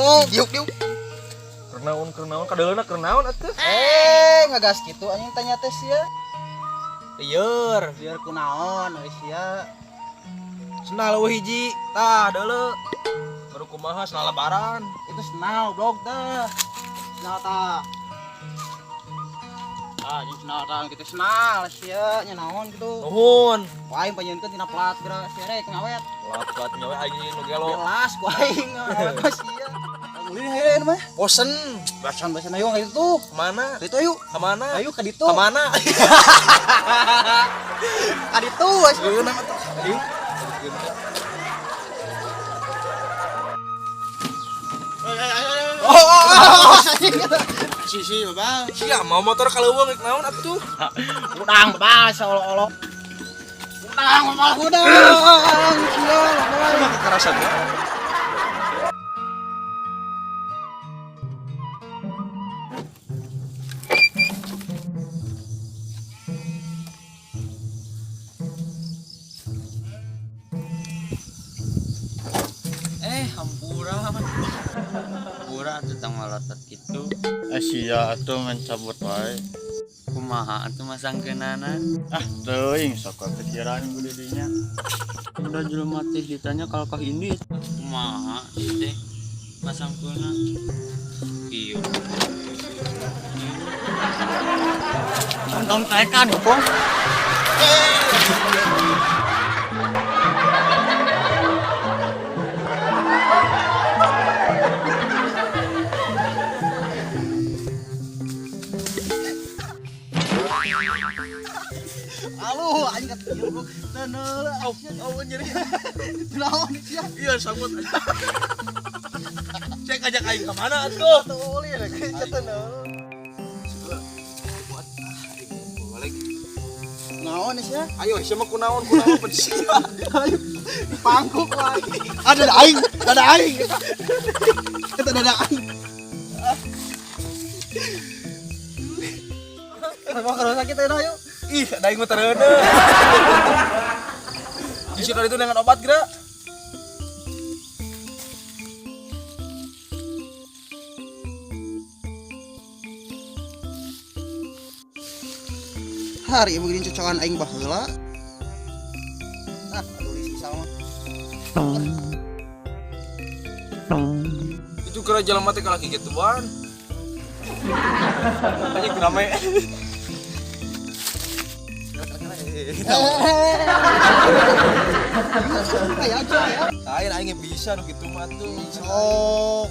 sok diuk kernaon kadeulana kernaon atuh ngagas kitu anjing tanya tes ya lieur biar kunaon euy sia senal eueuh hiji tah deuleu baru kumaha senal lebaran itu senal blog dah senal tah jeung senal tah kitu senal sia nya naon kitu nuhun wae panyeunkeun tina plat geura sia rek ngawet lat nyawa aing nu gelo jelas ku aing ngawet mah sia mulih heureun mah bosen basan ayo ka ditu kemana ka ditu ayo ka mana ayo ka ditu kemana ka ditu geuna mah tuh aing si bang sia mau motor kaleuweung rek naon atuh udang bang seolo-olo udang malah udang sia mah kekerasan ya hampura tentang malotot gitu Asia atuh mencabut wae. kumaha atuh masangkeunana Teuing sok kepikiran gede dinya. udah jelema teh ditanya kalau kah ini kumaha teh masangkeunana ieu dong tekan bos Halo, anjing kata ieu bro. Teneul aweun nyeri. Naon sia? iya sambut aja cek ajak aing ka mana atuh Tuh lieu rek teneul. balik Naon sia? ayo sia mah kunaon pensia Ayo pangkuk wae. Ada aing. Eta ada aing. Kenapa kalau sakit enak yuk? ih ada aing mah tereuneuh isi kali itu dengan obat geura Hari ibu gini cocokan aing baheula. Aduh si sama. itu geura jelema teh ka laki gituan anjing rame Kayak aja ya. lain aing bisa nu kitu mah tuh Sok.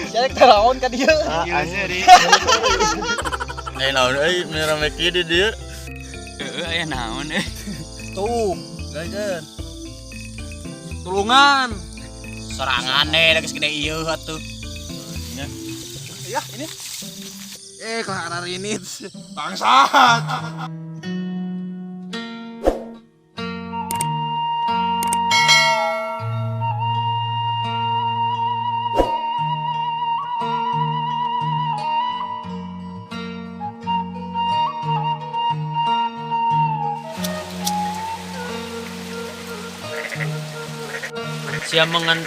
Saya keraon ka dieu. Anya di. Naon euy merame kieu di dieu. heueuh aya naon tuh gaeun tulungan serangan deh geus gede ieu atuh ya ini ke arah ini bangsat sia mengan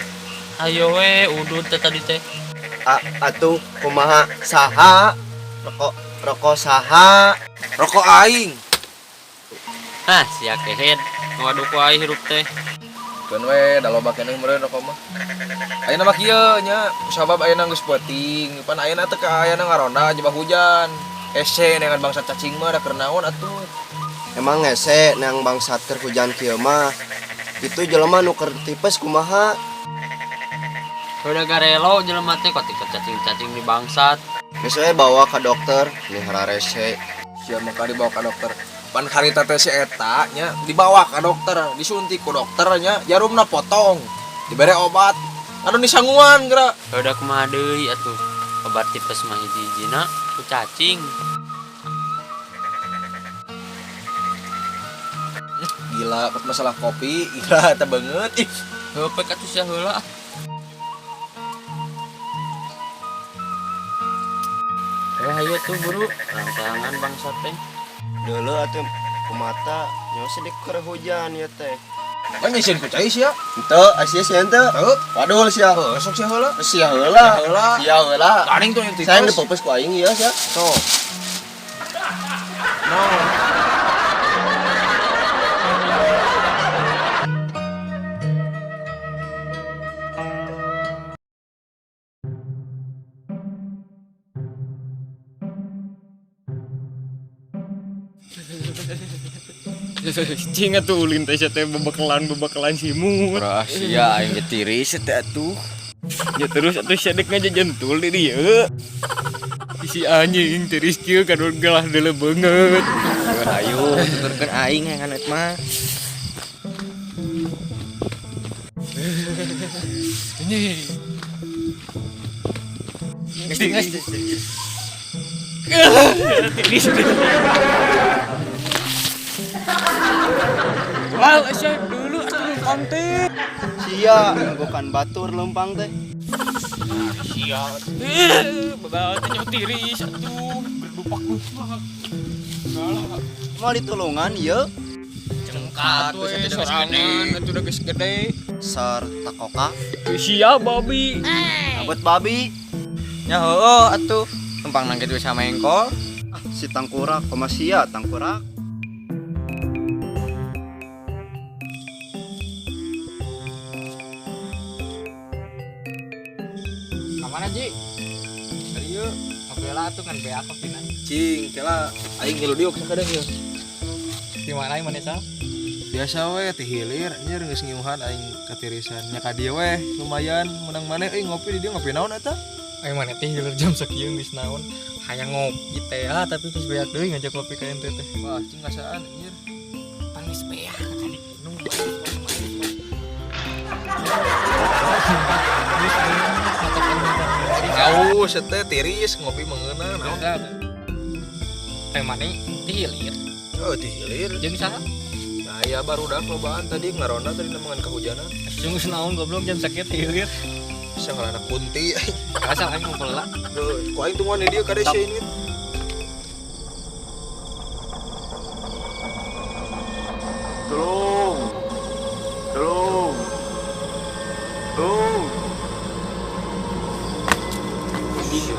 ayo we udud teh tadi teh Atuh kumaha saha rokok saha rokok aing sia kehead waduh ku ai hirup teh keun we da loba keneh meureun rokok mah ayeuna mah kieu nya sabab ayeuna geus peuting pan ayeuna teh ka ayeuna ngaronda jebah hujan ese dengan bangsa cacing mah da keur naon atuh emang ngese nang bangsat keur hujan kieu mah itu jelema nu keur tipes kumaha udah garelo jelema teh kok cacing-cacing di bangsat geus we bawa ka dokter nihara rese sia mah dibawa ka dokter pan harita teh si eta nya dibawa ka dokter disuntik ku dokter nya jarumna potong dibere obat anu disanguan geura udah kumaha deui atuh obat tipes mah hiji-hijina ku cacing gila pas masalah kopi gila eta banget ih heupeuk atuh sia heula hayu tuh buru rangsangan bangsat teh. Dulu atuh kumata nyawa sedek keur hujan ya teh. Kan nyesin ku cai sia. Henteu sia sia henteu. Teu. Wadul sia. Heuh, sok sia heula. Sia heula. Sia heula. Ganing tuh yang tipes. Saya dipepes ku aing ieu sia. Sok. No. Cing atuh ulin teh teh bebekalan simut. Rahasia aing getiris teh atuh. Ya terus atuh sadek ngajajentul di dieu. Si anjing tiris kieu kadul gelah deuleu beungeut. Hayu tuturkeun aing yang anet mah. Anjing. Tiris. Wow, asya dulu atuh lempang teh. Sia ngagokan batur lempang teh. Sia. Babawa teh nyawa tiris atuh. Berdupak-dupak. Mau ditulungan ieu Cengkat we sorangan atuh udah geus gede. sar takoka Sia babi. abot babi Ya heueuh atuh. Numpang nang kitu sama engkol. si tangkurak koma sia tangkurak. Kamana Ji? Arieu, ngapela atuh kan bea apa pina. Cing, kela aing ngilu diuk sakadeng ieu. Di mana ieu maneh sal? Biasa we teh hilir nya geus ngiuhan aing katirisan. Nya ka dieu we lumayan menang maneh euy ngopi di dieu ngopi naon eta? Aing maneh teh hilir jam sakieu geus naon. Hayang ngopi teh tapi geus beak deui ngajak ngopi ka ente teh. Wah, cing ngasaan anjir. Panis beak kan minum. Haus teh tiris ngopi mengeuna naon. Teh maneh teh hilir. Oh, teh hilir. Jeung saha? Nah, ya baru udah lobaan tadi ngaronda tadi nemangan kehujanan. Jeung geus naon goblok jam sakieu teh hilir. Bisa ngalana kunti. Asal aing ngumpul lah. Duh, ku aing tungguan di dieu kade sieun gitu. Tolong tolong tolong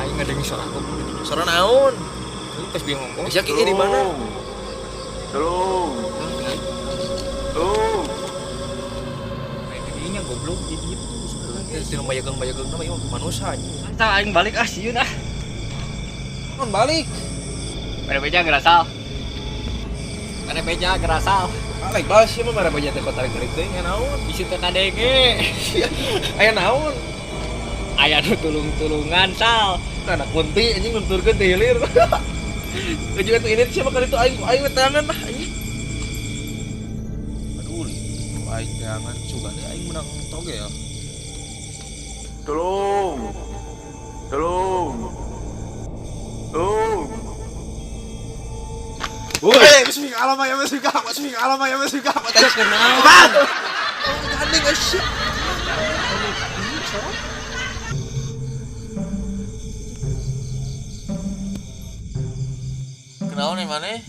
Aing ngadeng suara goblok. Suara naon? Lu pas bingung kok. Bisa ki di mana? tolong tolong Ini goblok jadi itu. Di rumah mayagang nama ieu manusia anjing. Entar aing balik sieun ah. Kon balik. Pada beja gerasal. Pada beja gerasal. Balik balas ieu mah marabaja teh tarik-tarik teh nya naon? Isi teh KDG. Aya naon? Aya nu tulung-tulungan sal. Anak kunti anjing nunturkeun teh hilir. Juga tuh ini siapa kali itu aing tangan lah anjing. Aduh, aing tangan juga deh aing menang togel. tolong tolong tolong Woi, masuk ke alam ya, masuk ke alam ya, masuk ke alam. Tadi kenal. Bang. Gandeng asyik. Kenaon nih mana?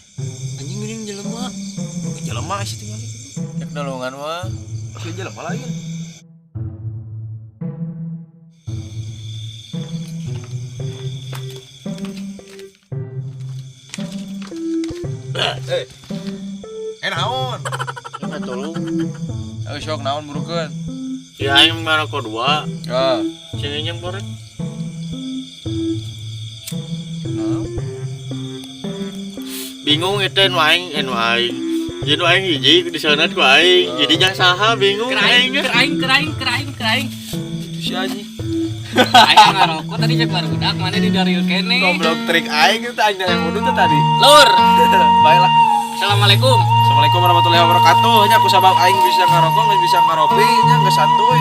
Anjing geuning jelema. Jelema sih tinggal. Cek dolongan mah. Si jelema lain. Naon? Kita tolong. Ayo sok naon burukeun. Ya aing ngaroko 2. Ya. Cengenya korek. Bingung eta nu aing aing. Jadi nu aing hiji di sana ku aing. Jadi jangan saha bingung aing. Keraing. Itu si anjing. Aing ngarokok tadi cek barudak mana di dari kene. Goblok trik aing itu aing yang mudu tuh tadi. Lur. Baiklah. Assalamualaikum. Assalamualaikum warahmatullahi wabarakatuh. Nya aku sabab aing bisa ngarokok, geus bisa ngaropi, nya geus santuy.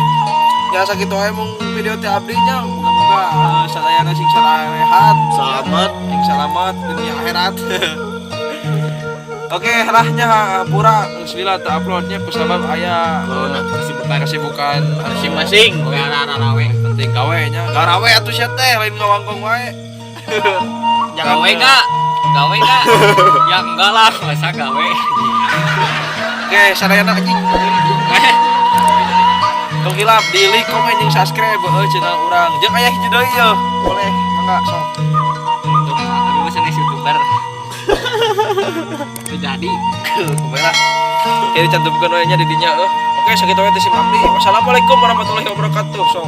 Ya sakitu wae mung video teh abdi nya muga-muga sadayana sing sarahat, Selamat. sing selamat dunia akhirat. Oke, rahnya pura bismillah ta uploadnya kusabab aya kesibukan Masing-masing. Garawe. penting gawe nya. Garawe atuh sia teh lain ngawangkong wae. jangan gawe gak? Gawe gak? Ya enggak lah, masa gawe. Oke, sadayana anjing. Tong hilap di like, komen, jeung subscribe channel urang. Jeung aya hiji deui yeuh. Boleh, mangga sok. Tuh, abi mah sanes YouTuber. Tuh jadi. Baiklah. Ini cantumkeun we nya di dinya Oke, sakitu we teh Sim Abdi. Wassalamualaikum warahmatullahi wabarakatuh. Sok.